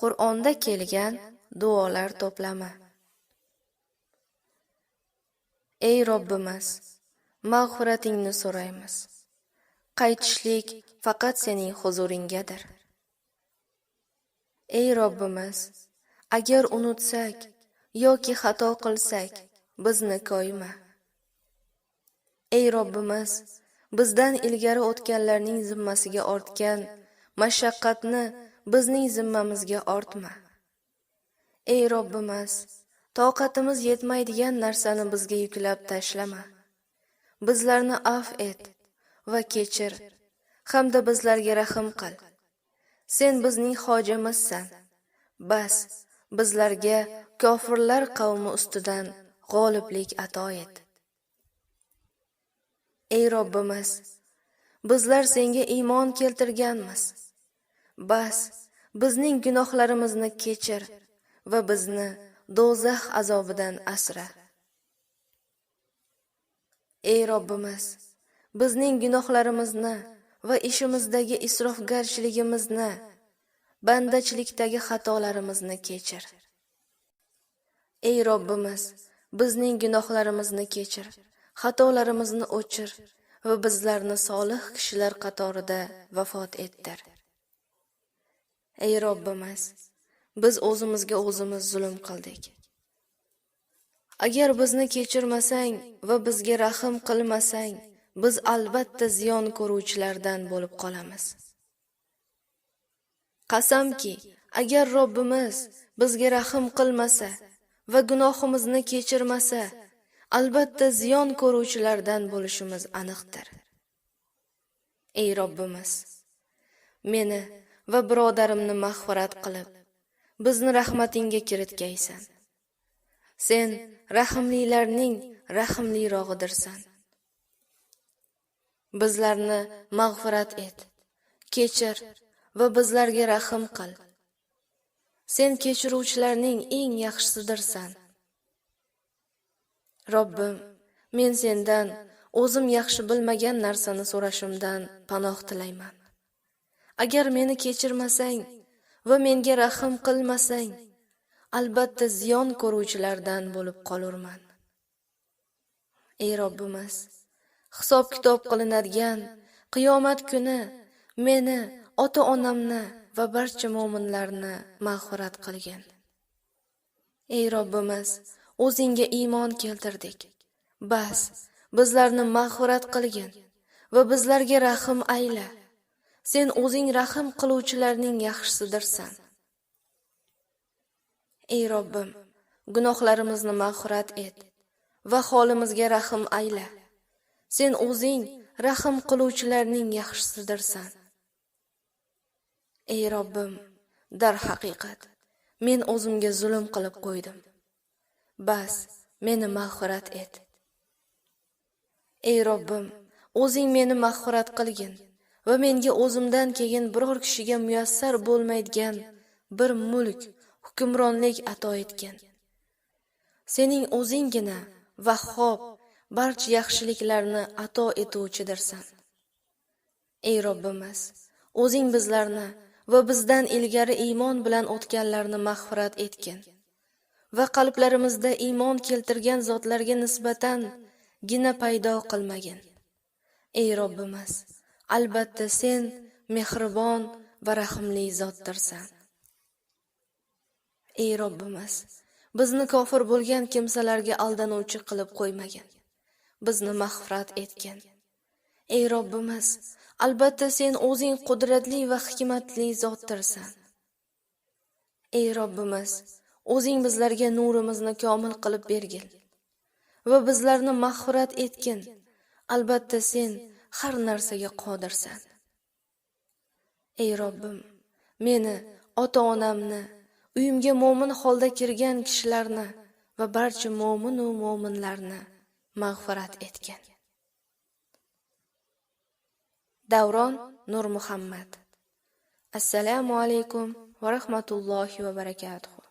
Qur'onda kelgan duolar to'plami. Ey Robbimiz, mag'firatingni so'raymiz. Qaytishlik faqat sening huzuringgadir. Ey Robbimiz, agar unutsak yoki xato qilsak, bizni koyma. Ey Robbimiz, bizdan ilgari o'tganlarning zimmasiga ortgan mashaqqatni bizning zimmamizga ortma. Ey Robbimiz, toqatimiz yetmaydigan narsani bizga yuklab tashlama. Bizlarni afv et va kechir, hamda bizlarga rahim qil. Sen bizning hojimizsan. Bas, bizlarga kofirlar qavmi ustidan g'oliblik ato et. Ey Robbimiz, bizlar senga iymon keltirganmiz. Bas, bizning gunohlarimizni kechir va bizni do'zax azobidan asra. Ey Robbimiz, bizning gunohlarimizni va ishimizdagi isrofgarchiligimizni, bandachilikdagi xatolarimizni kechir. Ey Robbimiz, bizning gunohlarimizni kechir, xatolarimizni o'chir va bizlarni solih kishilar qatorida vafot ettir. Ey Robbimiz, biz o'zimizga o'zimiz zulm qildik. Agar bizni kechirmasang va bizga rahim qilmasang, biz albatta ziyon ko'ruvchilardan bo'lib qolamiz. Qasamki, agar Robbimiz bizga rahim qilmasa va gunohimizni kechirmasa, albatta ziyon ko'ruvchilardan bo'lishimiz aniqdir. Ey Robbimiz, meni va birodarimni mag'firat qilib, bizni rahmatingga kiritgaysan. Sen rahimlilarning rahimlirog'idirsan. Bizlarni mag'firat et, kechir va bizlarga rahim qil. Sen kechiruvchilarning eng yaxshisidirsan. Robbim, men sendan o'zim yaxshi bilmagan narsani so'rashimdan panoh tilayman. Agar meni kechirmasang va menga rahim qilmasang, albatta ziyon ko'ruvchilardan bo'lib qolurman. Ey Robbimiz, hisob-kitob qilinadigan qiyomat kuni meni, ota-onamni va barcha mu'minlarni mag'firat qilgin. Ey Robbimiz, o'zingga iymon keltirdik. Bas, bizlarni mag'firat qilgin va bizlarga rahim ayla. Sen o'zing rahim qiluvchilarning yaxshisidirsan. Ey Robbim, gunohlarimizni mag'firat et va holimizga rahim ayla. Sen o'zing rahim qiluvchilarning yaxshisidirsan. Ey Robbim, dar haqiqat, men o'zimga zulm qilib qo'ydim. Bas, meni mag'firat et. Ey Robbim, o'zing meni mag'firat qilgin va menga o'zimdan keyin biror kishiga muyassar bo'lmaydigan bir mulk, hukmronlik ato etgin. Sening o'zinggina Vahhob, barcha yaxshiliklarni ato etuvchidirsan. Ey Robbimiz, o'zing bizlarni va bizdan ilgari iymon bilan o'tganlarni mag'firat etgin va qalblarimizda iymon keltirgan zotlarga nisbatan gina paydo qilmagin. Ey Robbimiz, albatta sen mehribon va rahimli zotdirsan. Ey Robbimiz, bizni kofir bo'lgan kimsalarga aldanuvchi qilib qo'ymagin. Bizni mag'firat etgin. Ey Robbimiz, albatta sen o'zing qudratli va hikmatli zotdirsan. Ey Robbimiz, o'zing bizlarga nurimizni komil qilib bergin va bizlarni mag'firat etgin. Albatta sen har narsaga qodirsan. Ey Robbim, meni, ota-onamni, uyimga mo'min holda kirgan kishilarni va barcha mo'min va mo'minlarni mag'firat etgin. Davron Nur Muhammad. Assalomu alaykum va rahmatullohi va barakatuh.